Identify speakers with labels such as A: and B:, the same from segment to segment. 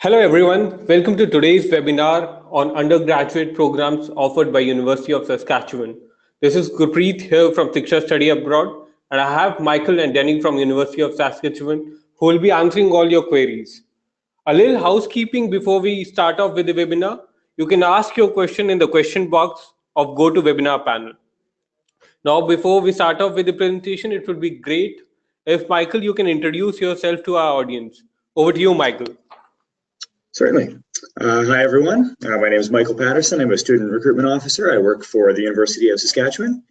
A: Hello everyone, welcome to today's webinar on undergraduate programs offered by University of Saskatchewan. This is Gurpreet here from Shiksha Study Abroad, and I have Michael and Danny from University of Saskatchewan who will be answering all your queries. A little housekeeping before we start off with the webinar. You can ask your question in the question box of GoToWebinar panel. Now, before we start off with the presentation, it would be great if Michael, you can introduce yourself to our audience. Over to you, Michael.
B: Certainly. Hi, everyone. My name is Michael Patterson. I'm a student recruitment officer. I work for the University of Saskatchewan.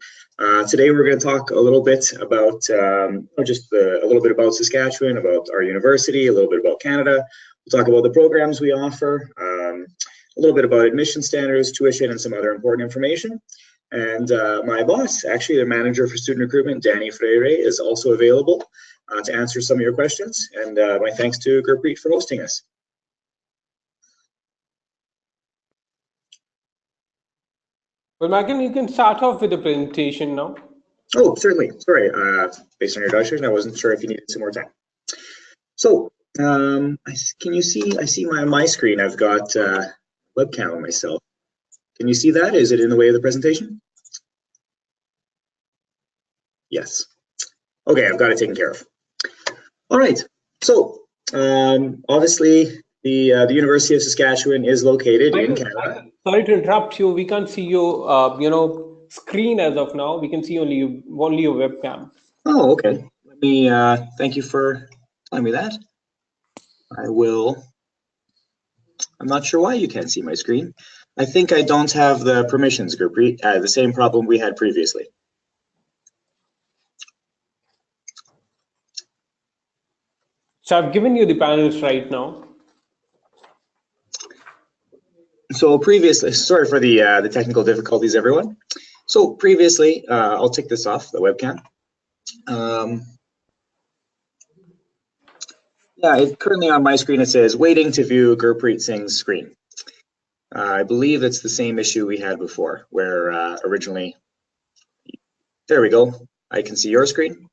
B: Today, we're going to talk a little bit about a little bit about Saskatchewan, about our university, a little bit about Canada. We'll talk about the programs we offer, a little bit about admission standards, tuition, and some other important information. And my boss, actually the manager for student recruitment, Danny Freire, is also available to answer some of your questions. And my thanks to Gurpreet for hosting us.
A: Well, Michael, you can start off with the presentation now.
B: Oh, certainly. Sorry, based on your introduction, I wasn't sure if you needed some more time. So, can you see? I see my screen. I've got webcam on myself. Can you see that? Is it in the way of the presentation? Yes. Okay, I've got it taken care of. All right. So, obviously, the University of Saskatchewan is located in Canada.
A: Sorry to interrupt you. We can't see your, screen as of now. We can see only your webcam.
B: Oh, okay. Let me. Thank you for telling me that. I will. I'm not sure why you can't see my screen. I think I don't have the permissions, Gurpreet. The same problem we had previously.
A: So I've given you the panels right now.
B: So previously, sorry for the technical difficulties, everyone. So previously, I'll take this off the webcam. Yeah, currently on my screen it says waiting to view Gurpreet Singh's screen. I believe it's the same issue we had before, where originally, there we go. I can see your screen.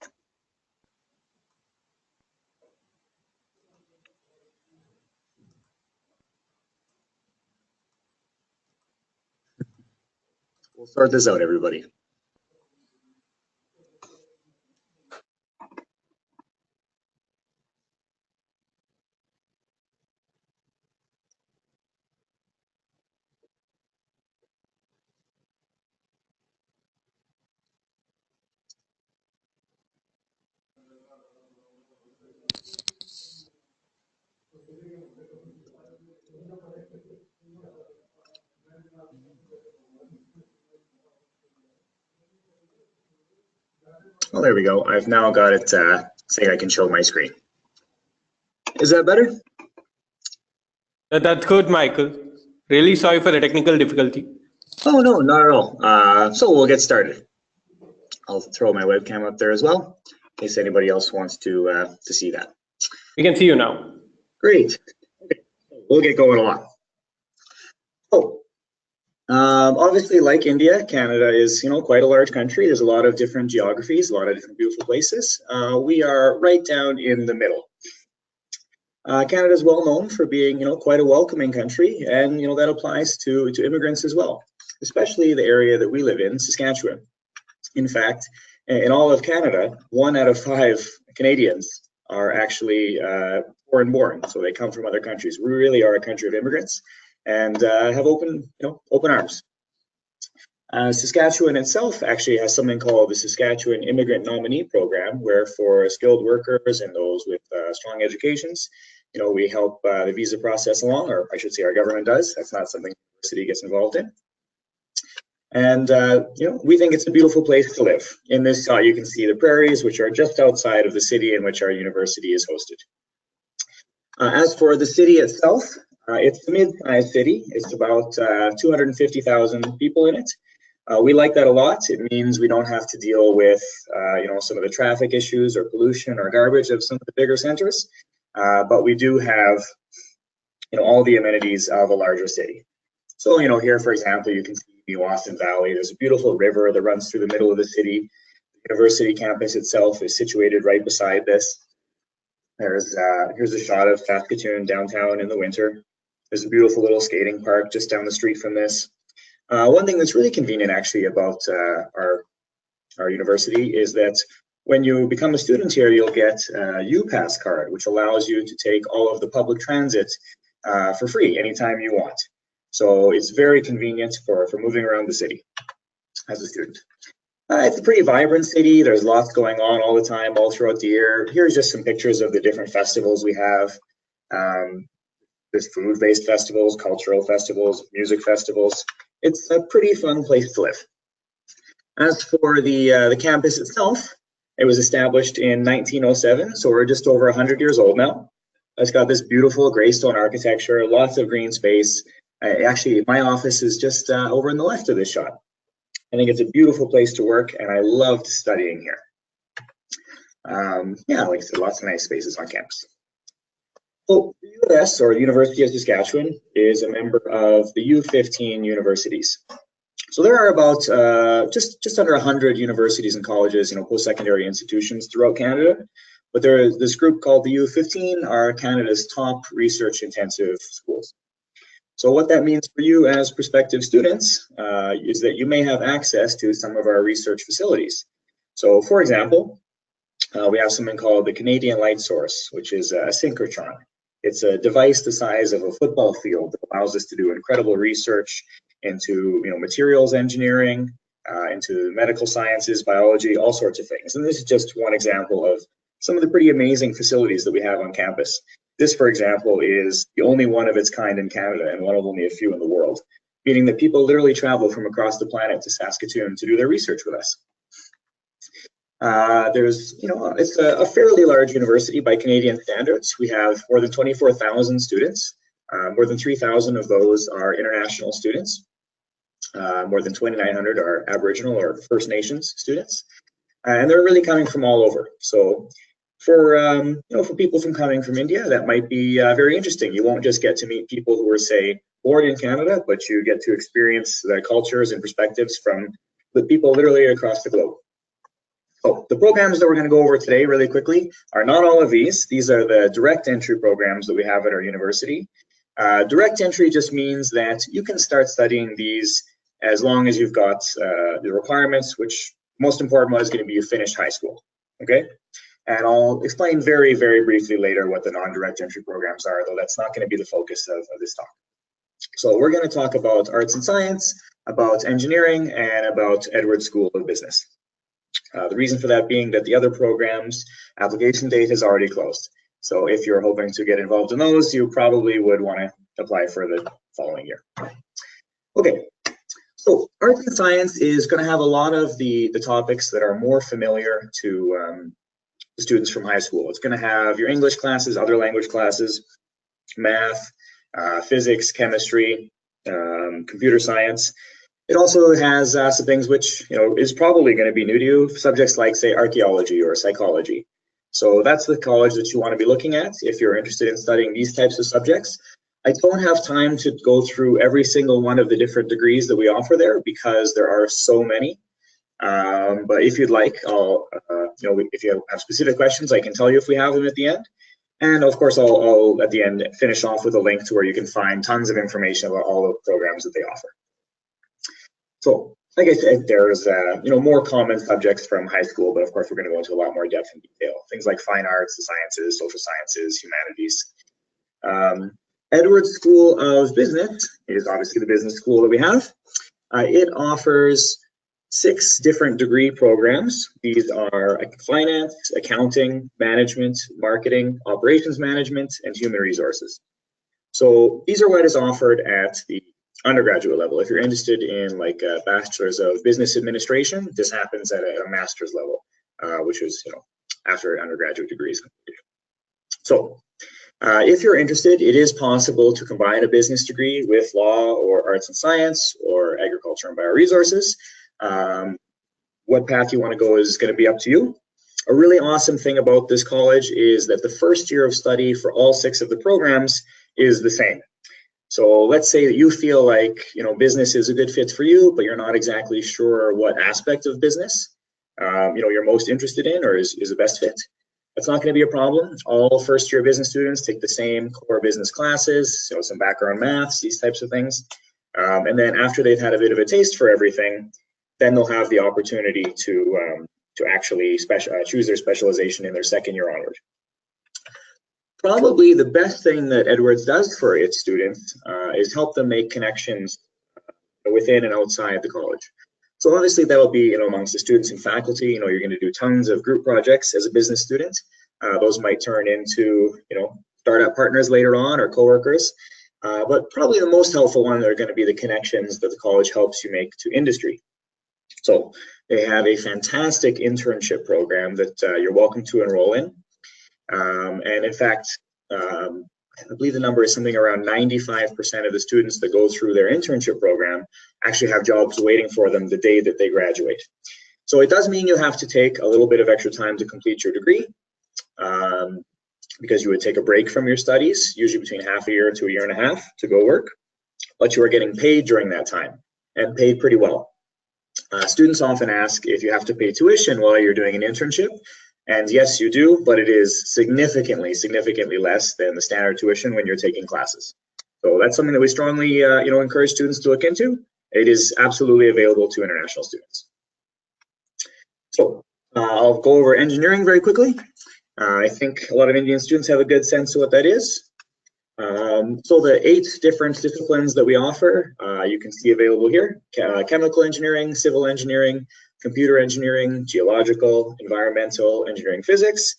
B: We'll sort this out, everybody. Well, there we go. I've now got it saying I can show my screen. Is that better?
A: That's good, Michael. Really sorry for the technical difficulty.
B: Oh, no, not at all. So we'll get started. I'll throw my webcam up there as well, in case anybody else wants to see that.
A: We can see you now.
B: Great. Okay. We'll get going along. So, obviously, like India, Canada is, quite a large country. There's a lot of different geographies, a lot of different beautiful places. We are right down in the middle. Canada is well known for being, quite a welcoming country, and that applies to immigrants as well, especially the area that we live in, Saskatchewan. In fact, in all of Canada, 1 out of 5 Canadians are actually foreign-born, so they come from other countries. We really are a country of immigrants, and have open arms. Saskatchewan itself actually has something called the Saskatchewan Immigrant Nominee Program, where for skilled workers and those with strong educations, we help the visa process along, or I should say our government does. That's not something the city gets involved in. And, we think it's a beautiful place to live. In this shot, you can see the prairies, which are just outside of the city in which our university is hosted. As for the city itself, it's a mid-sized city. It's about 250,000 people in it. We like that a lot. It means we don't have to deal with, some of the traffic issues or pollution or garbage of some of the bigger centers. But we do have, all the amenities of a larger city. So, here, for example, you can see the Austin Valley. There's a beautiful river that runs through the middle of the city. The university campus itself is situated right beside this. Here's a shot of Saskatoon downtown in the winter. There's a beautiful little skating park just down the street from this. One thing that's really convenient actually about our university is that when you become a student here, you'll get a U-Pass card, which allows you to take all of the public transit for free anytime you want. So it's very convenient for moving around the city as a student. It's a pretty vibrant city. There's lots going on all the time, all throughout the year. Here's just some pictures of the different festivals we have. There's food-based festivals, cultural festivals, music festivals. It's a pretty fun place to live. As for the campus itself, it was established in 1907, so we're just over 100 years old now. It's got this beautiful gray stone architecture, lots of green space. Actually, my office is just over on the left of this shot. I think it's a beautiful place to work, and I loved studying here. Yeah, like I said, lots of nice spaces on campus. So the US, or University of Saskatchewan, is a member of the U15 universities. So there are about just under 100 universities and colleges, post-secondary institutions throughout Canada. But there is this group called the U15 are Canada's top research-intensive schools. So what that means for you as prospective students is that you may have access to some of our research facilities. So for example, we have something called the Canadian Light Source, which is a synchrotron. It's a device the size of a football field that allows us to do incredible research into materials engineering, into medical sciences, biology, all sorts of things. And this is just one example of some of the pretty amazing facilities that we have on campus. This, for example, is the only one of its kind in Canada and one of only a few in the world, meaning that people literally travel from across the planet to Saskatoon to do their research with us. It's a fairly large university by Canadian standards. We have more than 24,000 students. More than 3,000 of those are international students. More than 2,900 are Aboriginal or First Nations students. And they're really coming from all over. So for people coming from India, that might be very interesting. You won't just get to meet people who are, say, born in Canada, but you get to experience the cultures and perspectives from the people literally across the globe. So the programs that we're going to go over today really quickly are not all of these. These are the direct entry programs that we have at our university. Direct entry just means that you can start studying these as long as you've got the requirements, which most important one is going to be you finished high school, okay? And I'll explain very, very briefly later what the non-direct entry programs are, though that's not going to be the focus of this talk. So we're going to talk about arts and science, about engineering, and about Edwards School of Business. The reason for that being that the other programs' application date has already closed. So if you're hoping to get involved in those, you probably would want to apply for the following year. Okay, so arts and science is going to have a lot of the topics that are more familiar to students from high school. It's going to have your English classes, other language classes, math, physics, chemistry, computer science. It also has some things which is probably going to be new to you, subjects like, say, archaeology or psychology. So that's the college that you want to be looking at if you're interested in studying these types of subjects. I don't have time to go through every single one of the different degrees that we offer there because there are so many. But if you'd like, if you have specific questions, I can tell you if we have them at the end. And of course, I'll at the end finish off with a link to where you can find tons of information about all the programs that they offer. So, like I said, there's more common subjects from high school, but of course we're going to go into a lot more depth and detail. Things like fine arts, the sciences, social sciences, humanities. Edwards School of Business is obviously the business school that we have. It offers 6 different degree programs. These are finance, accounting, management, marketing, operations management, and human resources. So these are what is offered at the undergraduate level. If you're interested in like a bachelor's of business administration, this happens at a master's level, which is after undergraduate degrees. So if you're interested, it is possible to combine a business degree with law or arts and science or agriculture and bioresources. What path you want to go is going to be up to you. A really awesome thing about this college is that the first year of study for all 6 of the programs is the same. So let's say that you feel like business is a good fit for you, but you're not exactly sure what aspect of business you're most interested in or is the best fit. That's not going to be a problem. All first-year business students take the same core business classes, so some background maths, these types of things. And then after they've had a bit of a taste for everything, then they'll have the opportunity to actually choose their specialization in their second year onward. Probably the best thing that Edwards does for its students is help them make connections within and outside the college. So obviously that'll be, amongst the students and faculty, you're going to do tons of group projects as a business student. Those might turn into, startup partners later on or coworkers. But probably the most helpful one are going to be the connections that the college helps you make to industry. So they have a fantastic internship program that you're welcome to enroll in. And in fact, I believe the number is something around 95% of the students that go through their internship program actually have jobs waiting for them the day that they graduate. So it does mean you have to take a little bit of extra time to complete your degree, because you would take a break from your studies, usually between half a year to a year and a half to go work, but you are getting paid during that time, and paid pretty well. Students often ask if you have to pay tuition while you're doing an internship. And yes, you do, but it is significantly less than the standard tuition when you're taking classes. So that's something that we strongly, encourage students to look into. It is absolutely available to international students. So I'll go over engineering very quickly. I think a lot of Indian students have a good sense of what that is. So the 8 different disciplines that we offer, you can see available here: chemical engineering, civil engineering, computer engineering, geological, environmental, engineering physics,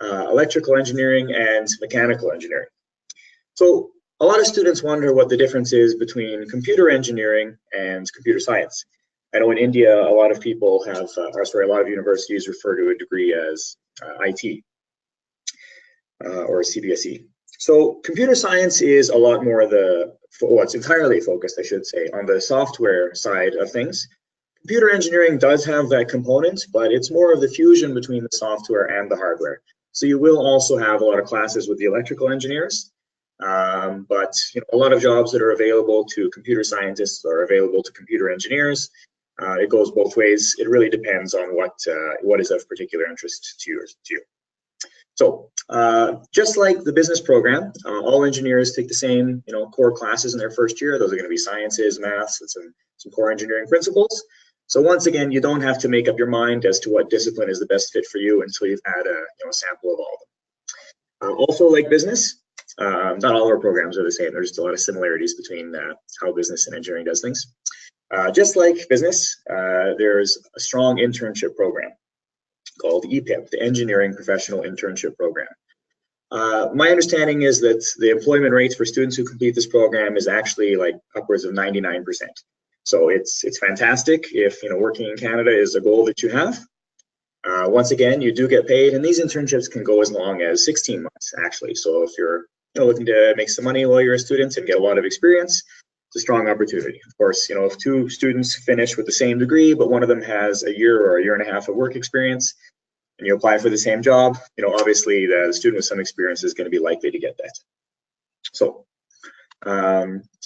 B: electrical engineering, and mechanical engineering. So a lot of students wonder what the difference is between computer engineering and computer science. I know in India, a lot of people have, a lot of universities refer to a degree as IT or CBSE. So computer science is a lot more it's entirely focused, I should say, on the software side of things. Computer engineering does have that component, but it's more of the fusion between the software and the hardware. So you will also have a lot of classes with the electrical engineers, but a lot of jobs that are available to computer scientists are available to computer engineers. It goes both ways. It really depends on what is of particular interest to you. So just like the business program, all engineers take the same core classes in their first year. Those are going to be sciences, maths, and some core engineering principles. So once again, you don't have to make up your mind as to what discipline is the best fit for you until you've had a sample of all of them. Also, like business, not all of our programs are the same. There's just a lot of similarities between how business and engineering does things. Just like business, there's a strong internship program called EPIP, the Engineering Professional Internship Program. My understanding is that the employment rates for students who complete this program is actually like upwards of 99%. So it's fantastic if working in Canada is a goal that you have. Once again, you do get paid, and these internships can go as long as 16 months actually. So if you're looking to make some money while you're a student and get a lot of experience, it's a strong opportunity. Of course, if 2 students finish with the same degree, but one of them has a year or a year and a half of work experience, and you apply for the same job, obviously the student with some experience is going to be likely to get that. So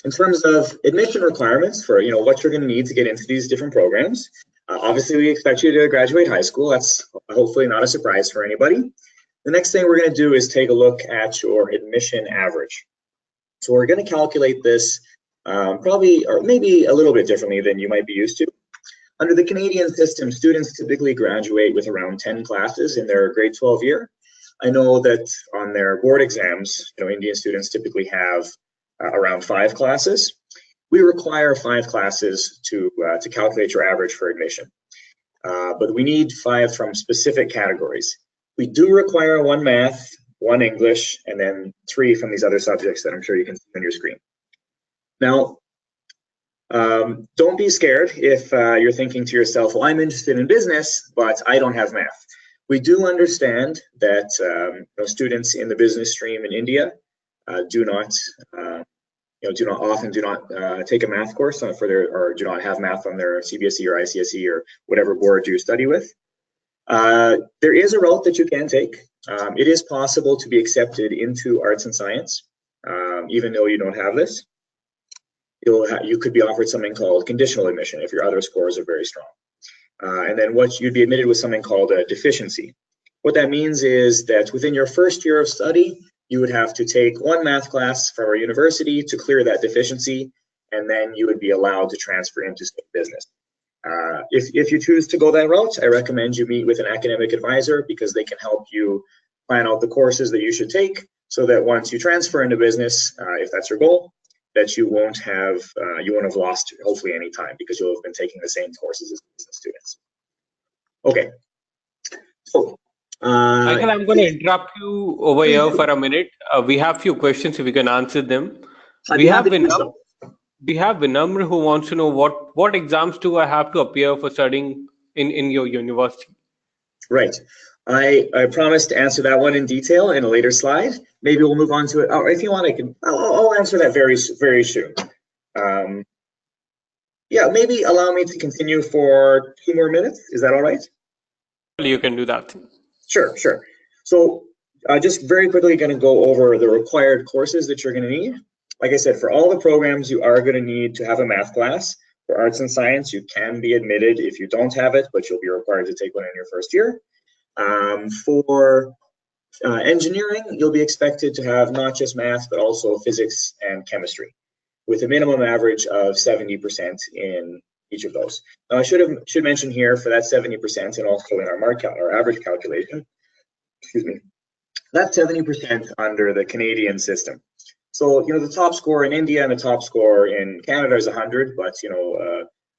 B: in terms of admission requirements for what you're going to need to get into these different programs, obviously we expect you to graduate high school. That's hopefully not a surprise for anybody. The next thing we're going to do is take a look at your admission average. So we're going to calculate this probably, or maybe a little bit differently than you might be used to. Under the Canadian system, students typically graduate with around 10 classes in their grade 12 year. I know that on their board exams, Indian students typically have around 5 classes. We require 5 classes to calculate your average for admission, but we need 5 from specific categories. We do require 1 math, 1 English, and then 3 from these other subjects that I'm sure you can see on your screen. Now, don't be scared if you're thinking to yourself, well, I'm interested in business, but I don't have math. We do understand that students in the business stream in India do not take a math course or do not have math on their CBSE or ICSE or whatever board you study with. There is a route that you can take. It is possible to be accepted into arts and science, even though you don't have this. You could be offered something called conditional admission if your other scores are very strong. And then you'd be admitted with something called a deficiency. What that means is that within your first year of study, you would have to take one math class from our university to clear that deficiency, and then you would be allowed to transfer into state business. If you choose to go that route, I recommend you meet with an academic advisor because they can help you plan out the courses that you should take so that once you transfer into business, if that's your goal, that you won't have lost hopefully any time because you'll have been taking the same courses as business students. Okay, so
A: Michael, I'm going to interrupt you over here for a minute. We have few questions if we can answer them.
B: I'd be happy to do so.
A: We have Vinamr who wants to know what exams do I have to appear for studying in your university?
B: Right. I promised to answer that one in detail in a later slide. Maybe we'll move on to it. Or if you want, I'll answer that very soon. Yeah, maybe allow me to continue for 2 more minutes. Is that all right?
A: You can do that.
B: Sure. So just very quickly going to go over the required courses that you're going to need. Like I said, for all the programs, you are going to need to have a math class. For arts and science, you can be admitted if you don't have it, but you'll be required to take one in your first year. For engineering, you'll be expected to have not just math, but also physics and chemistry, with a minimum average of 70% in each of those. Now, I should mention here for that 70% and also in our average calculation, excuse me, that's 70% under the Canadian system. So, the top score in India and the top score in Canada is 100, but,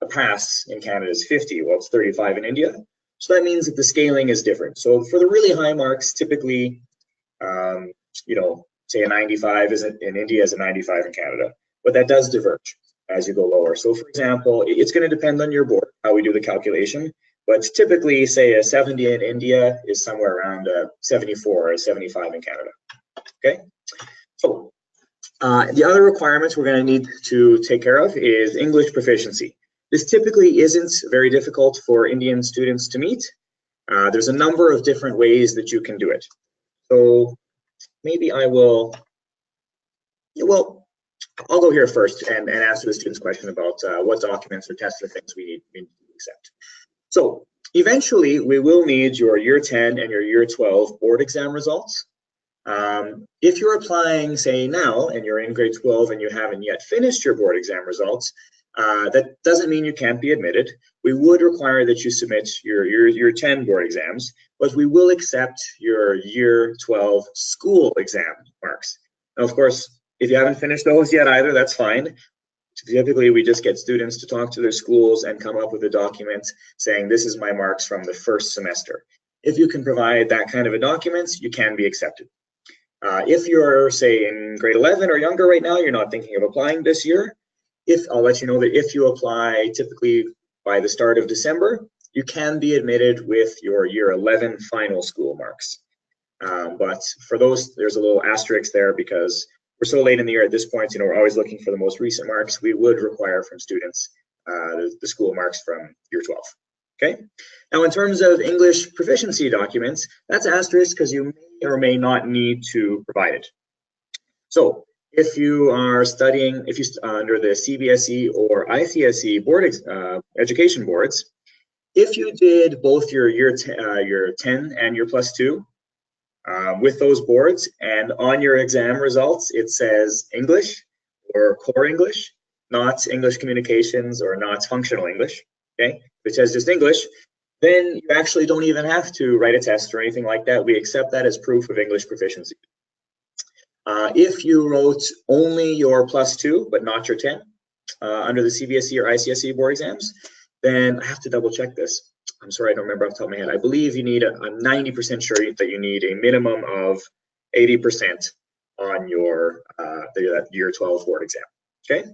B: a pass in Canada is 50. Well, it's 35 in India. So that means that the scaling is different. So for the really high marks, typically, say a 95 in India is a 95 in Canada, but that does diverge as you go lower. So for example, it's going to depend on your board, how we do the calculation, but typically say a 70 in India is somewhere around a 74 or a 75 in Canada, okay? So the other requirements we're going to need to take care of is English proficiency. This typically isn't very difficult for Indian students to meet. There's a number of different ways that you can do it. So maybe I'll go here first and answer the student's question about what documents or tests or things we need to accept. So eventually we will need your year 10 and your year 12 board exam results. If you're applying, say now, and you're in grade 12 and you haven't yet finished your board exam results, that doesn't mean you can't be admitted. We would require that you submit your 10 board exams, but we will accept your year 12 school exam marks. Now, of course, if you haven't finished those yet either, that's fine. Typically, we just get students to talk to their schools and come up with a document saying, this is my marks from the first semester. If you can provide that kind of a document, you can be accepted. If you're, say, in grade 11 or younger right now, you're not thinking of applying this year, I'll let you know that if you apply typically by the start of December, you can be admitted with your year 11 final school marks. But for those, there's a little asterisk there because we're so late in the year at this point, we're always looking for the most recent marks. We would require from students the school marks from year 12. Okay. Now, in terms of English proficiency documents, that's asterisk because you may or may not need to provide it. So if you are studying, under the CBSE or ICSE board education boards, if you did both your year 10 and your +2 with those boards, and on your exam results it says English or core English, not English communications or not functional English, okay? If it says just English, then you actually don't even have to write a test or anything like that. We accept that as proof of English proficiency. If you wrote only your +2 but not your 10 under the CBSE or ICSE board exams, then I have to double check this. I'm sorry, I don't remember off the top of my head. I believe you need I'm 90% sure that you need a minimum of 80% on your year 12 board exam. Okay.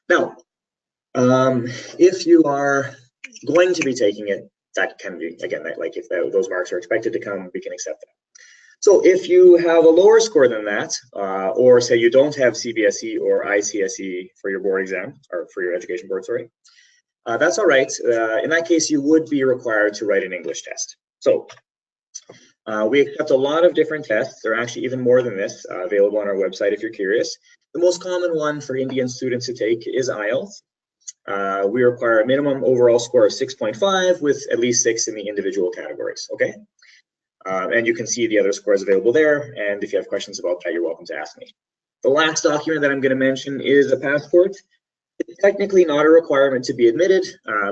B: Now, if you are going to be taking it, that can be, again, like if those marks are expected to come, we can accept that. So if you have a lower score than that, or say you don't have CBSE or ICSE for your board exam, or for your education board, sorry, that's all right. In that case, you would be required to write an English test. So we accept a lot of different tests. There are actually even more than this available on our website if you're curious. The most common one for Indian students to take is IELTS. We require a minimum overall score of 6.5 with at least 6 in the individual categories, okay? And you can see the other scores available there. And if you have questions about that, you're welcome to ask me. The last document that I'm going to mention is a passport. It's technically not a requirement to be admitted,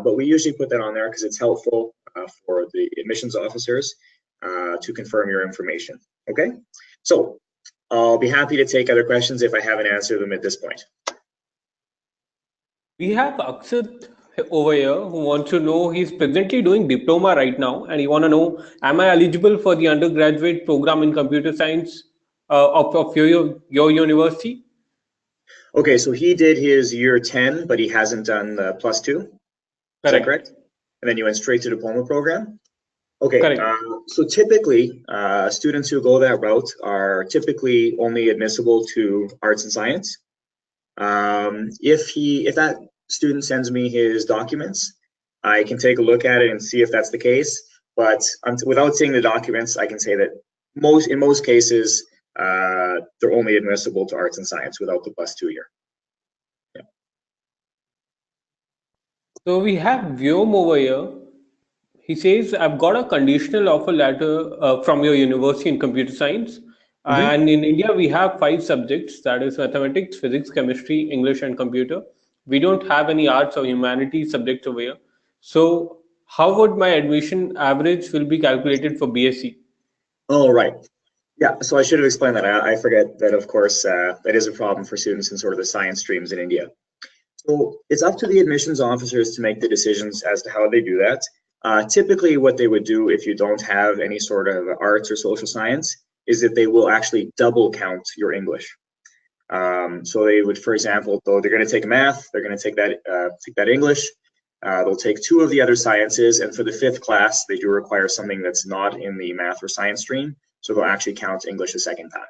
B: but we usually put that on there because it's helpful for the admissions officers to confirm your information. Okay, so I'll be happy to take other questions if I haven't answered them at this point.
A: We have Akshat over here who wants to know, he's presently doing diploma right now and he want to know, am I eligible for the undergraduate program in computer science of your university?
B: Okay, so he did his year 10, but he hasn't done the +2. Is that correct? And then you went straight to diploma program? Okay, so typically students who go that route are typically only admissible to arts and science. If that student sends me his documents, I can take a look at it and see if that's the case. But without seeing the documents, I can say that in most cases, they're only admissible to arts and science without the +2 year. Yeah.
A: So we have Vyom over here. He says, I've got a conditional offer letter from your university in computer science. And in India, we have 5 subjects, that is mathematics, physics, chemistry, English, and computer. We don't have any arts or humanities subjects over here. So how would my admission average will be calculated for BSc?
B: Oh, right. Yeah, so I should have explained that. I forget that, of course, that is a problem for students in sort of the science streams in India. So it's up to the admissions officers to make the decisions as to how they do that. Typically, what they would do if you don't have any sort of arts or social science is that they will actually double count your English. So they would, for example, though they're going to take math, they're going to take that English. They'll take 2 of the other sciences, and for the 5th class, they do require something that's not in the math or science stream. So they'll actually count English a second time.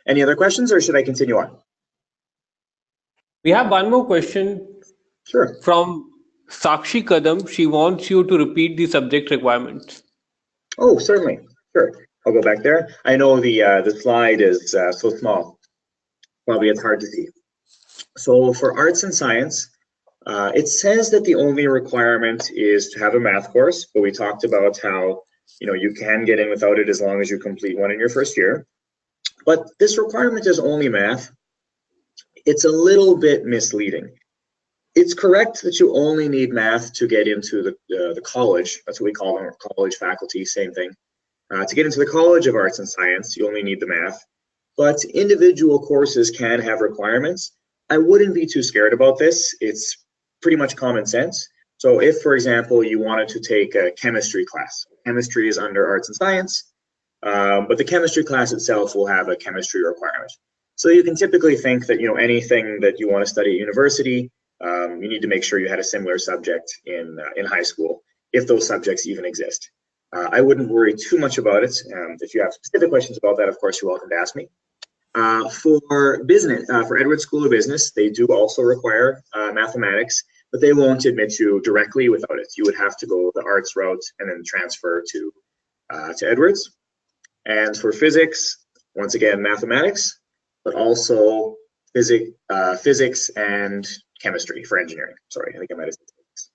B: Any other questions, or should I continue on?
A: We have one more question.
B: Sure.
A: From Sakshi Kadam. She wants you to repeat the subject requirements.
B: Oh, certainly. Sure. I'll go back there. I know the slide is so small. Probably it's hard to see. So for arts and science, it says that the only requirement is to have a math course, but we talked about how you can get in without it as long as you complete one in your first year. But this requirement is only math. It's a little bit misleading. It's correct that you only need math to get into the college. That's what we call them, college faculty, same thing. To get into the College of Arts and Science, you only need the math. But individual courses can have requirements. I wouldn't be too scared about this. It's pretty much common sense. So if, for example, you wanted to take a chemistry class, chemistry is under arts and science, but the chemistry class itself will have a chemistry requirement. So you can typically think that anything that you want to study at university, you need to make sure you had a similar subject in high school, if those subjects even exist. I wouldn't worry too much about it. If you have specific questions about that, of course, you're welcome to ask me. For business, for Edwards School of Business, they do also require mathematics, but they won't admit you directly without it. You would have to go the arts route and then transfer to Edwards. And for physics, once again, mathematics, but also physics and chemistry for engineering. Sorry, I think I might have said physics.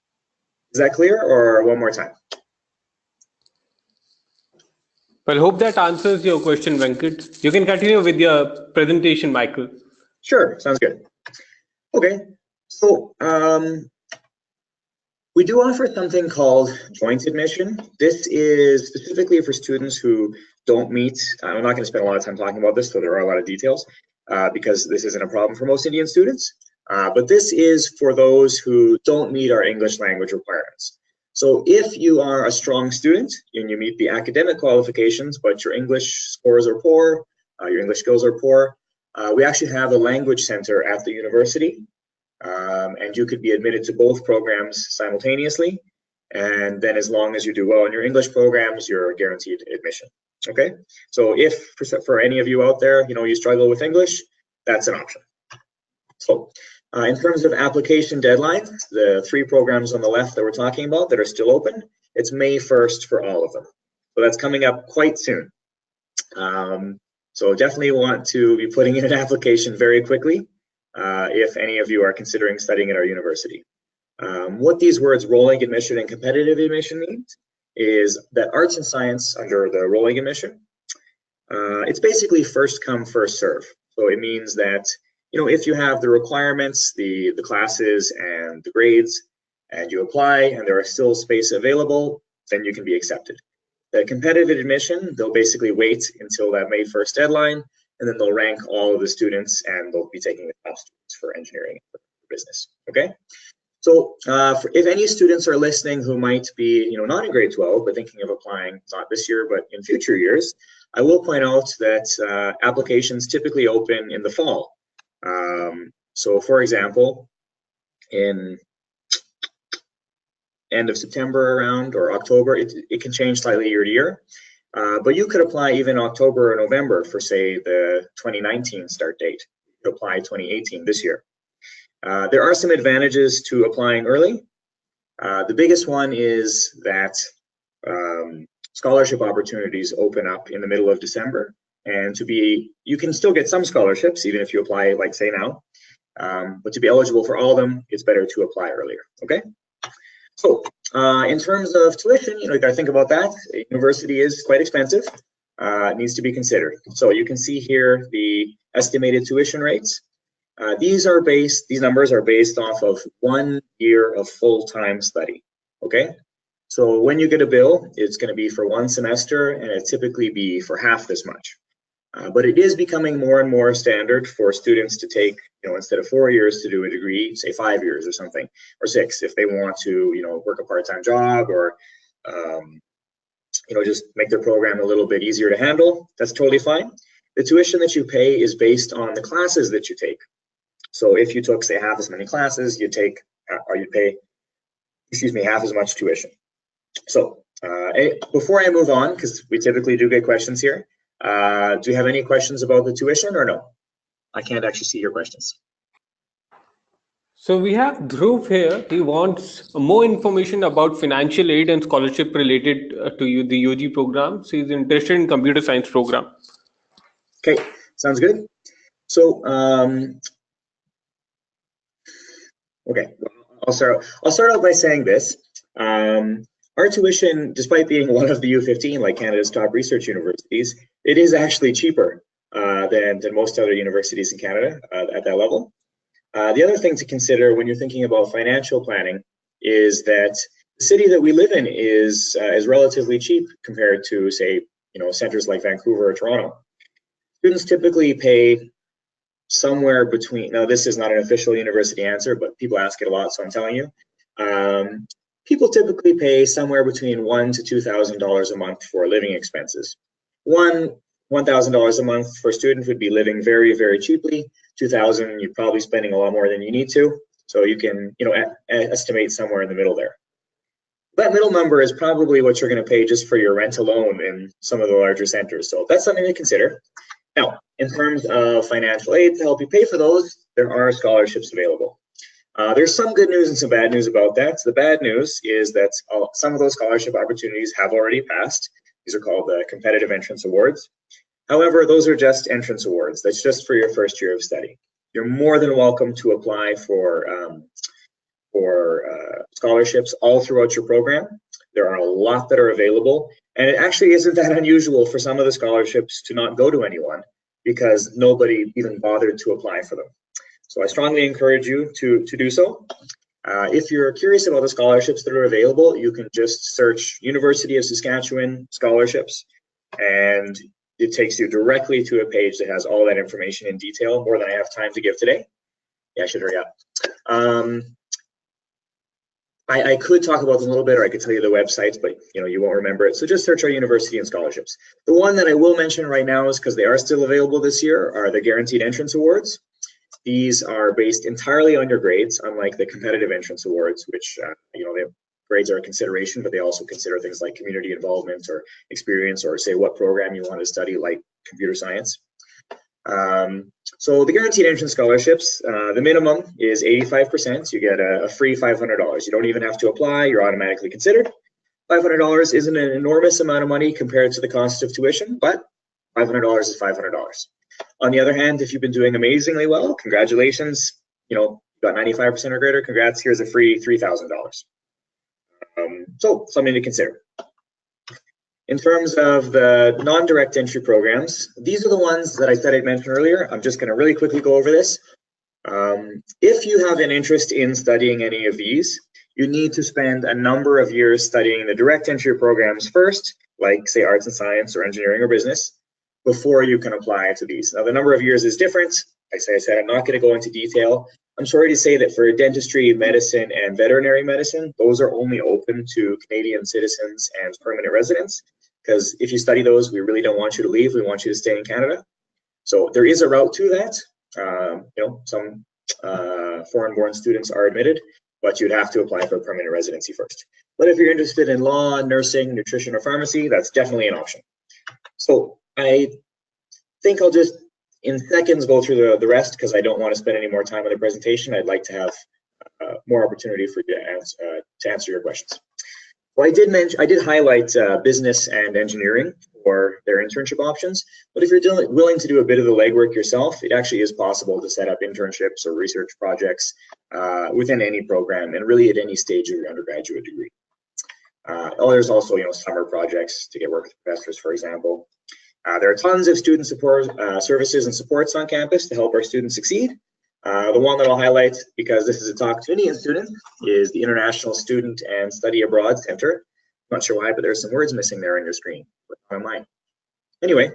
B: Is that clear, or one more time?
A: Well, hope that answers your question, Venkat. You can continue with your presentation, Michael.
B: Sure, sounds good. Okay, so we do offer something called joint admission. This is specifically for students who don't meet, I'm not going to spend a lot of time talking about this, so there are a lot of details, because this isn't a problem for most Indian students. But this is for those who don't meet our English language requirements. So if you are a strong student and you meet the academic qualifications, but your English scores are poor, your English skills are poor, we actually have a language center at the university, and you could be admitted to both programs simultaneously. And then as long as you do well in your English programs, you're guaranteed admission. Okay, so if for any of you out there, you struggle with English, that's an option. So in terms of application deadlines, the 3 programs on the left that we're talking about that are still open, it's May 1st for all of them. So that's coming up quite soon. So definitely want to be putting in an application very quickly. if any of you are considering studying at our university. What these words rolling admission and competitive admission means is that arts and science under the rolling admission, it's basically first come, first serve. So it means that, you know, if you have the requirements, the classes and the grades, and you apply and there are still space available, then you can be accepted. The competitive admission, they'll basically wait until that May 1st deadline, and then they'll rank all of the students and they'll be taking the top students for engineering and for business, okay? So if any students are listening who might be, you know, not in grade 12, but thinking of applying, not this year, but in future years, I will point out that applications typically open in the fall. So for example, in end of September around or October, it can change slightly year to year. But you could apply even October or November for, say, the 2019 start date. You apply 2018 this year. There are some advantages to applying early. The biggest one is that scholarship opportunities open up in the middle of December, and you can still get some scholarships even if you apply, like say now, but to be eligible for all of them, it's better to apply earlier, okay? So in terms of tuition, you know, you gotta think about that. A university is quite expensive. It needs to be considered. So you can see here the estimated tuition rates. These numbers are based off of 1 year of full-time study, okay? So when you get a bill, it's gonna be for one semester and it typically be for half this much. But it is becoming more and more standard for students to take, you know, instead of 4 years to do a degree, say 5 years or something, or 6 if they want to, you know, work a part-time job or, you know, just make their program a little bit easier to handle. That's totally fine. The tuition that you pay is based on the classes that you take. So if you took, say, half as many classes, you'd pay, half as much tuition. So before I move on, because we typically do get questions here, do you have any questions about the tuition or no? I can't actually see your questions.
A: So we have Dhruv here. He wants more information about financial aid and scholarship related to the UG program. So he's interested in computer science program.
B: Okay, sounds good. So okay, I'll start out by saying this. Our tuition, despite being one of the U15, like Canada's top research universities, it is actually cheaper than most other universities in Canada at that level. The other thing to consider when you're thinking about financial planning is that the city that we live in is relatively cheap compared to, say, you know, centers like Vancouver or Toronto. Students typically pay somewhere between, now this is not an official university answer, but people ask it a lot, so I'm telling you. People typically pay somewhere between $1,000 to $2,000 a month for living expenses. $1,000 a month for a student would be living very, very cheaply. $2,000, you're probably spending a lot more than you need to. So you can, you know, estimate somewhere in the middle there. That middle number is probably what you're going to pay just for your rent alone in some of the larger centers. So that's something to consider. Now, in terms of financial aid to help you pay for those, there are scholarships available. There's some good news and some bad news about that. So the bad news is that some of those scholarship opportunities have already passed. These are called the competitive entrance awards. However, those are just entrance awards. That's just for your first year of study. You're more than welcome to apply for scholarships all throughout your program. There are a lot that are available, and it actually isn't that unusual for some of the scholarships to not go to anyone because nobody even bothered to apply for them. So I strongly encourage you to do so. If you're curious about the scholarships that are available, you can just search University of Saskatchewan scholarships, and it takes you directly to a page that has all that information in detail, more than I have time to give today. Yeah, I should hurry up. I could talk about them a little bit, or I could tell you the websites, but you know, you won't remember it. So just search our university and scholarships. The one that I will mention right now is, because they are still available this year, are the Guaranteed Entrance Awards. These are based entirely on your grades, unlike the Competitive Entrance Awards, which you know, the grades are a consideration, but they also consider things like community involvement or experience, or say what program you want to study, like computer science. So the Guaranteed Entrance Scholarships, the minimum is 85%. You get a free $500. You don't even have to apply. You're automatically considered. $500 isn't an enormous amount of money compared to the cost of tuition, but $500 is $500. On the other hand, if you've been doing amazingly well, congratulations. You know, you got 95% or greater, congrats, here's a free $3,000. So something to consider. In terms of the non-direct entry programs, these are the ones that I said I'd mention earlier. I'm just going to really quickly go over this. If you have an interest in studying any of these, you need to spend a number of years studying the direct entry programs first, like say arts and science or engineering or business, before you can apply to these. Now the number of years is different. Like I said, I'm not going to go into detail. I'm sorry to say that for dentistry, medicine, and veterinary medicine, those are only open to Canadian citizens and permanent residents, because if you study those, we really don't want you to leave. We want you to stay in Canada. So there is a route to that. You know, some foreign-born students are admitted, but you'd have to apply for permanent residency first. But if you're interested in law, nursing, nutrition, or pharmacy, that's definitely an option. So I think I'll just, in seconds, go through the rest, because I don't want to spend any more time on the presentation. I'd like to have more opportunity for you to answer your questions. Well, I did highlight business and engineering for their internship options, but if you're willing to do a bit of the legwork yourself, it actually is possible to set up internships or research projects within any program and really at any stage of your undergraduate degree. There's also, you know, summer projects to get work with professors, for example. There are tons of student support services and supports on campus to help our students succeed. The one that I'll highlight, because this is a talk to Indian students, is the International Student and Study Abroad Center. I'm not sure why, but there's some words missing there on your screen, but not on mine. Anyway,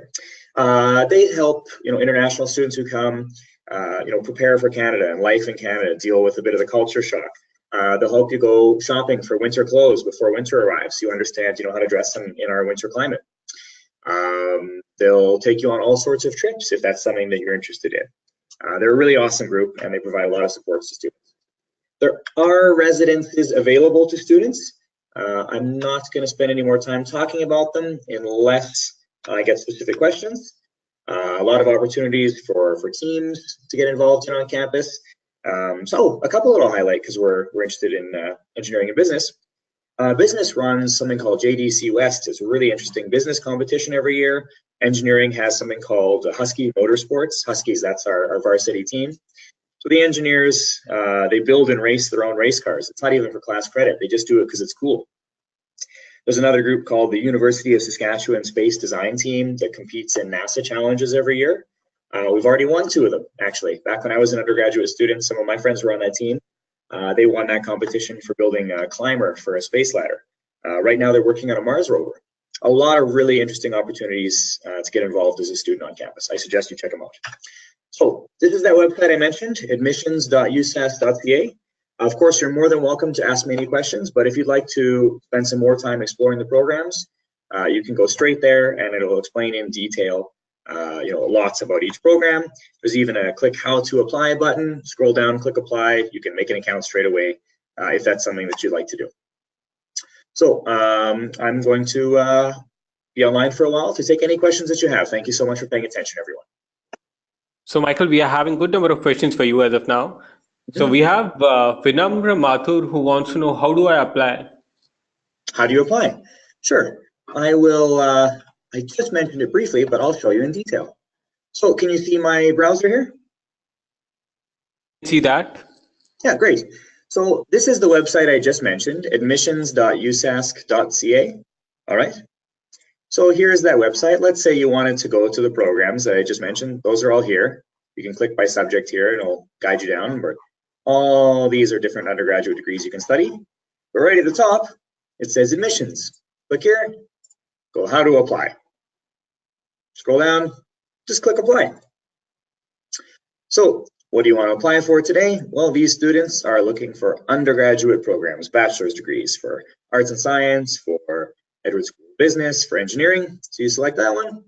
B: they help, you know, international students who come, you know, prepare for Canada and life in Canada, deal with a bit of the culture shock. They'll help you go shopping for winter clothes before winter arrives, so you understand, you know, how to dress in our winter climate. They'll take you on all sorts of trips if that's something that you're interested in. They're a really awesome group, and they provide a lot of supports to students. There are residences available to students. I'm not going to spend any more time talking about them unless I get specific questions. A lot of opportunities for teams to get involved in on campus. So a couple that I'll highlight because we're interested in engineering and business. Business runs something called JDC West. It's a really interesting business competition every year. Engineering has something called Husky Motorsports. Huskies, that's our varsity team. So the engineers, they build and race their own race cars. It's not even for class credit. They just do it because it's cool. There's another group called the University of Saskatchewan Space Design Team that competes in NASA challenges every year. We've already won 2 of them, actually. Back when I was an undergraduate student, some of my friends were on that team. They won that competition for building a climber for a space ladder. Right now they're working on a Mars rover. A lot of really interesting opportunities to get involved as a student on campus. I suggest you check them out. So this is that website I mentioned, admissions.usas.ca. Of course, you're more than welcome to ask me any questions, but if you'd like to spend some more time exploring the programs, you can go straight there and it'll explain in detail you know, lots about each program. There's even a click how to apply button. Scroll down, click apply. You can make an account straight away if that's something that you'd like to do. So I'm going to be online for a while to take any questions that you have. Thank you so much for paying attention, everyone.
A: So Michael, we are having a good number of questions for you as of now. So we have Vinamra Mathur who wants to know, how do I apply? How
B: do you apply? Sure. I will, I just mentioned it briefly, but I'll show you in detail. So can you see my browser here?
A: See that?
B: Yeah, great. So this is the website I just mentioned, admissions.usask.ca. All right. So here's that website. Let's say you wanted to go to the programs that I just mentioned. Those are all here. You can click by subject here and it'll guide you down. All these are different undergraduate degrees you can study. But right at the top, it says admissions. Click here, go how to apply. Scroll down, just click apply. So what do you want to apply for today? Well, these students are looking for undergraduate programs, bachelor's degrees for arts and science, for Edward School of Business, for engineering. So you select that one.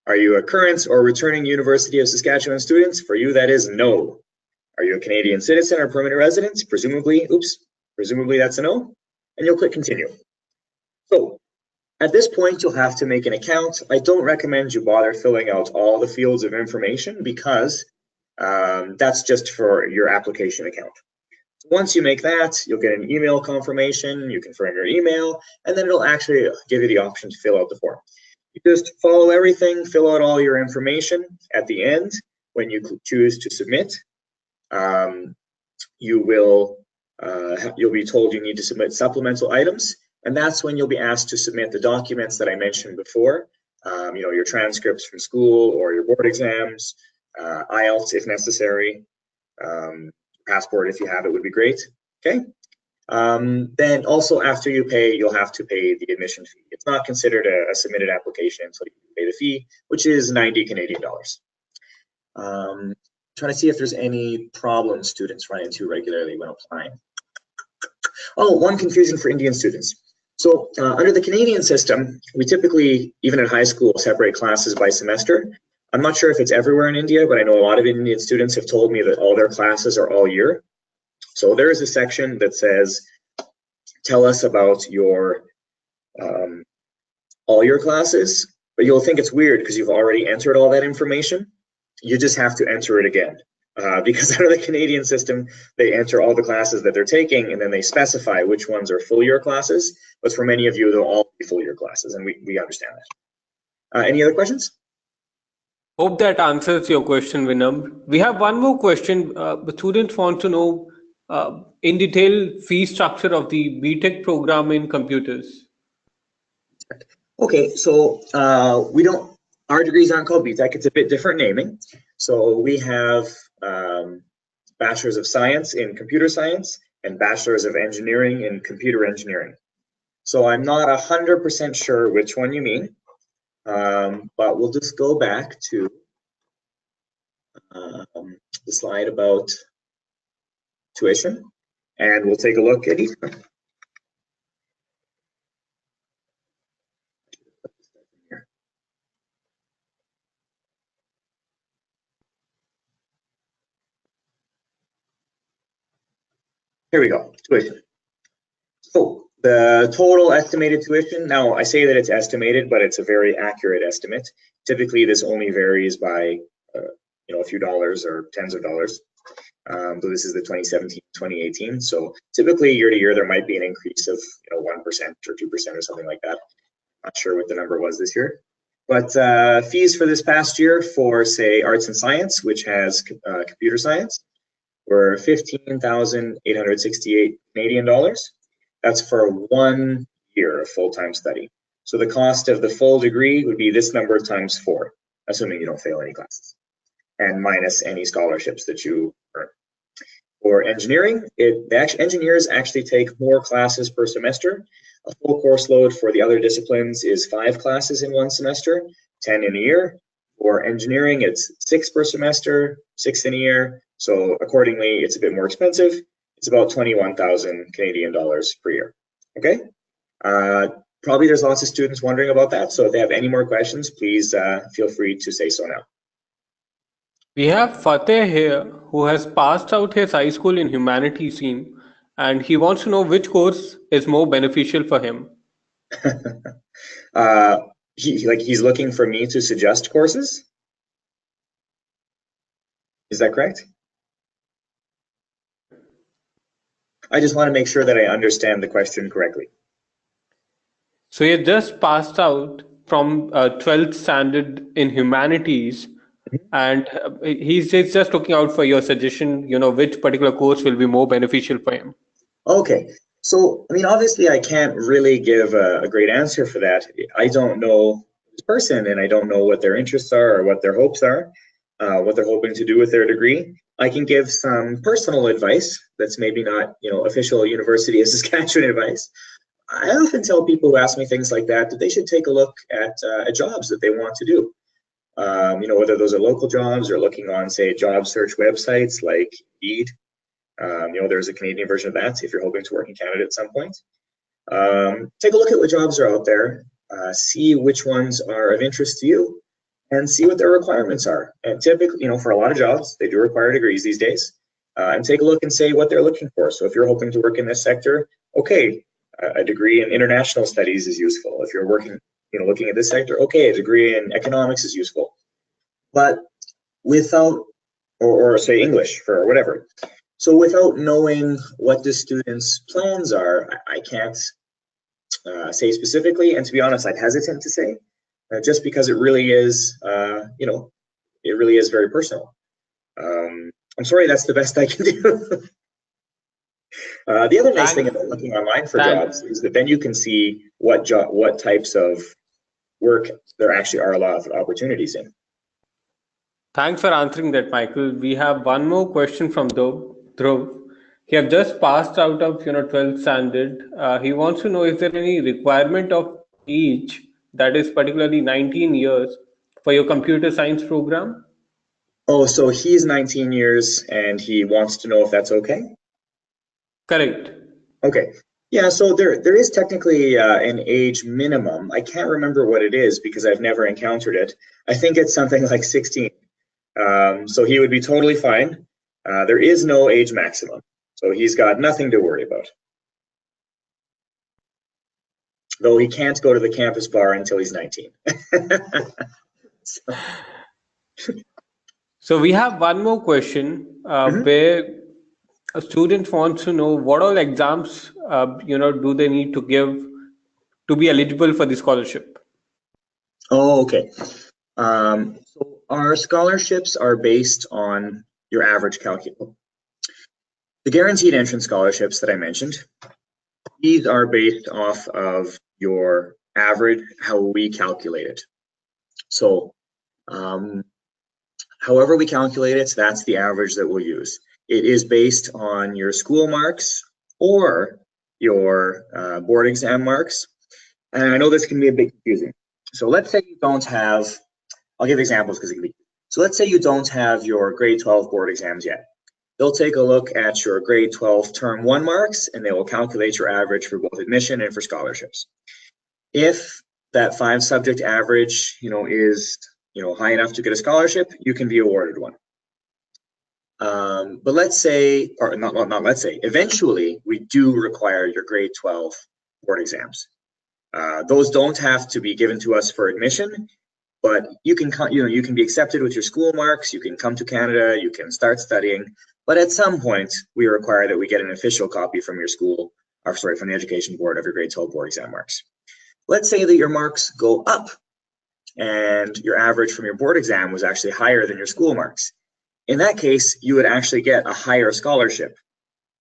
B: Are you a current or returning University of Saskatchewan student? For you, that is no. Are you a Canadian citizen or permanent resident? Presumably, presumably that's a no. And you'll click continue. So at this point, you'll have to make an account. I don't recommend you bother filling out all the fields of information because that's just for your application account. So once you make that, you'll get an email confirmation. You confirm your email, and then it'll actually give you the option to fill out the form. just follow everything, fill out all your information. At the end, when you choose to submit, you'll be told you need to submit supplemental items, and that's when you'll be asked to submit the documents that I mentioned before. Your transcripts from school or your board exams, IELTS if necessary, passport if you have it would be great. Okay. Then also after you pay, you'll have to pay the admission fee. It's not considered a submitted application until you pay the fee, which is 90 Canadian dollars. Trying to see if there's any problems students run into regularly when applying. Oh, one confusing for Indian students. So under the Canadian system, we typically, even in high school, separate classes by semester. I'm not sure if it's everywhere in India, but I know a lot of Indian students have told me that all their classes are all year. So there is a section that says, tell us about your all your classes, but you'll think it's weird because you've already entered all that information. You just have to enter it again. Because under the Canadian system, they enter all the classes that they're taking and then they specify which ones are full year classes. But for many of you, they'll all be full year classes, and we understand that. Any other questions?
A: Hope that answers your question, Vinam. We have one more question. The students want to know in detail fee structure of the BTech program in computers.
B: Okay, so our degrees aren't called BTech, it's a bit different naming. So we have Bachelor's of Science in Computer Science and Bachelor's of Engineering in Computer Engineering. So I'm not 100% sure which one you mean, but we'll just go back to the slide about tuition, and we'll take a look at each one. Here we go, tuition. So the total estimated tuition, now I say that it's estimated, but it's a very accurate estimate. Typically this only varies by a few dollars or tens of dollars. So this is the 2017-2018. So typically year to year, there might be an increase of 1% or 2% or something like that. Not sure what the number was this year. But fees for this past year for, say, arts and science, which has computer science, were 15,868 Canadian dollars. That's for 1 year of full-time study. So the cost of the full degree would be this number times 4, assuming you don't fail any classes, and minus any scholarships that you earn. For engineering, engineers actually take more classes per semester. A full course load for the other disciplines is 5 classes in 1 semester, 10 in a year. For engineering, it's 6 per semester, 6 in a year. So accordingly, it's a bit more expensive. It's about 21,000 Canadian dollars per year. Okay. Probably there's lots of students wondering about that. So if they have any more questions, please feel free to say so now.
A: We have Fateh here, who has passed out his high school in humanities stream, and he wants to know which course is more beneficial for him.
B: He's looking for me to suggest courses. Is that correct? I just want to make sure that I understand the question correctly.
A: So he just passed out from 12th standard in humanities, and he's just looking out for your suggestion, which particular course will be more beneficial for him.
B: Okay. So, I mean, obviously I can't really give a great answer for that. I don't know this person, and I don't know what their interests are or what their hopes are, what they're hoping to do with their degree. I can give some personal advice that's maybe not, official University of Saskatchewan advice. I often tell people who ask me things like that they should take a look at jobs that they want to do. Whether those are local jobs or looking on, say, job search websites like Indeed. There's a Canadian version of that if you're hoping to work in Canada at some point. Take a look at what jobs are out there, see which ones are of interest to you, and see what their requirements are. And typically, for a lot of jobs, they do require degrees these days. And take a look and say what they're looking for. So if you're hoping to work in this sector, okay, a degree in international studies is useful. If you're working, looking at this sector, okay, a degree in economics is useful. But without, or say English for whatever. So without knowing what the student's plans are, I can't say specifically. And to be honest, I'm hesitant to say. just because it really is, you know, it really is very personal. I'm sorry, that's the best I can do. The other nice thing
A: Thanks.
B: about looking online for
A: Thanks.
B: jobs is that then you can see what types of work there actually are a lot of opportunities in.
A: Thanks for answering that, Michael. We have one more question from Dhruv. He have just passed out of 12th standard. He wants to know, is there any requirement of age that is particularly 19 years for your computer science program?
B: Oh, so he's 19 years and he wants to know if that's okay?
A: Correct.
B: Okay. Yeah, so there is technically an age minimum. I can't remember what it is because I've never encountered it. I think it's something like 16. So he would be totally fine. There is no age maximum, so he's got nothing to worry about. Though he can't go to the campus bar until he's 19.
A: So we have one more question where a student wants to know what all exams do they need to give to be eligible for the scholarship.
B: Oh, okay. So our scholarships are based on your average calculus. The guaranteed entrance scholarships that I mentioned, these are based off of your average, how we calculate it. So however we calculate it, that's the average that we'll use. It is based on your school marks or your board exam marks. And I know this can be a bit confusing. So let's say you don't have, I'll give examples because it can be. So let's say you don't have your grade 12 board exams yet. They'll take a look at your grade 12 term 1 marks and they will calculate your average for both admission and for scholarships. If that 5 subject average, is high enough to get a scholarship, you can be awarded one. But let's say, or not let's say, eventually we do require your grade 12 board exams. Those don't have to be given to us for admission, but you can be accepted with your school marks, you can come to Canada, you can start studying, but at some point we require that we get an official copy from your school, or sorry, from the Education Board of your grade 12 board exam marks. Let's say that your marks go up and your average from your board exam was actually higher than your school marks. In that case, you would actually get a higher scholarship.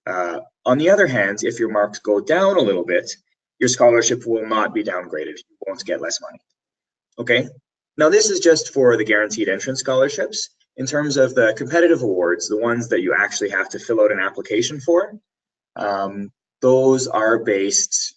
B: On the other hand, if your marks go down a little bit, your scholarship will not be downgraded. You won't get less money. Okay? Now, this is just for the guaranteed entrance scholarships. In terms of the competitive awards, the ones that you actually have to fill out an application for, those are based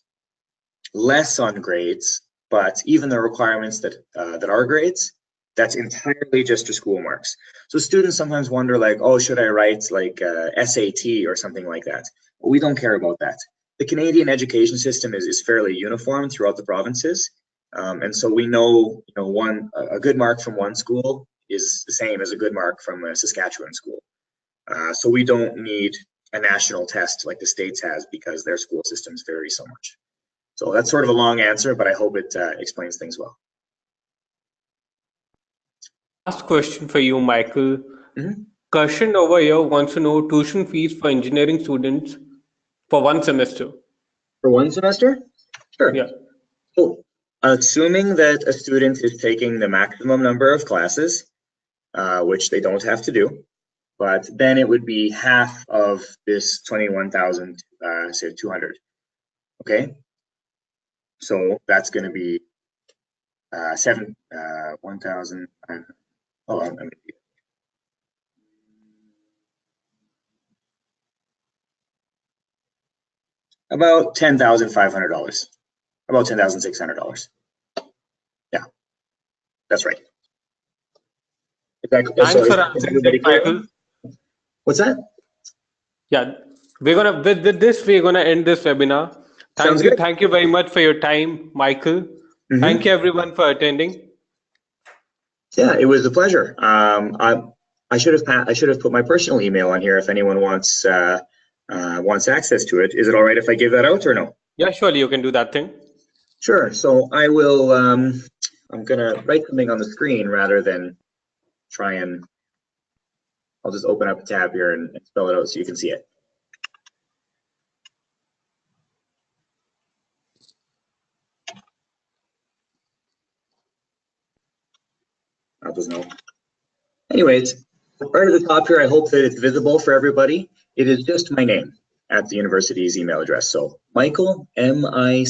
B: less on grades, but even the requirements that are grades, that's entirely just your school marks. So students sometimes wonder like, oh, should I write like SAT or something like that? Well, we don't care about that. The Canadian education system is fairly uniform throughout the provinces. And so we know, a good mark from one school is the same as a good mark from a Saskatchewan school. So we don't need a national test like the States has because their school systems vary so much. So that's sort of a long answer, but I hope it explains things well.
A: Last question for you, Michael.
B: Mm-hmm.
A: Karshan over here wants to know tuition fees for engineering students for one semester.
B: For one semester? Sure.
A: Yeah.
B: So, assuming that a student is taking the maximum number of classes, which they don't have to do, but then it would be half of this 21,200. Okay. So that's going to be 1,000. Hold on. About $10,500. About $10,600. Yeah, that's right.
A: Thanks for answering that, Michael.
B: What's that?
A: Yeah, we're gonna with this we're gonna end this webinar.
B: Sounds good.
A: Thank you very much for your time, Michael. Thank you everyone for attending.
B: Yeah, it was a pleasure. I should have put my personal email on here if anyone wants access to it. Is it all right if I give that out or no?
A: Yeah, surely you can do that thing.
B: Sure. So I will. I'm gonna write something on the screen rather than try and. I'll just open up a tab here and spell it out so you can see it. that doesn't help. Anyways, right at the top here, I hope that it's visible for everybody. It is just my name at the university's email address. So Michael, Michael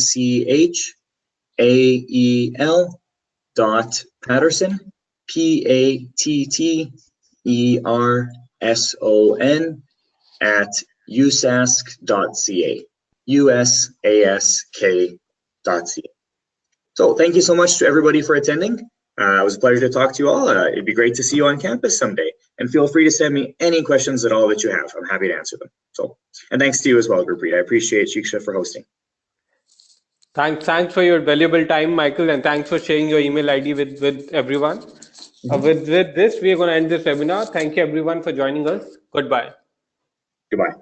B: .Patterson, Patterson at usask.ca, usask.ca. So thank you so much to everybody for attending. It was a pleasure to talk to you all. It'd be great to see you on campus someday. And feel free to send me any questions at all that you have. I'm happy to answer them. So, and thanks to you as well, Gurpreet. I appreciate Shiksha for hosting.
A: Thanks for your valuable time, Michael, and thanks for sharing your email ID with everyone. With this, we are going to end this webinar. Thank you, everyone, for joining us. Goodbye.
B: Goodbye.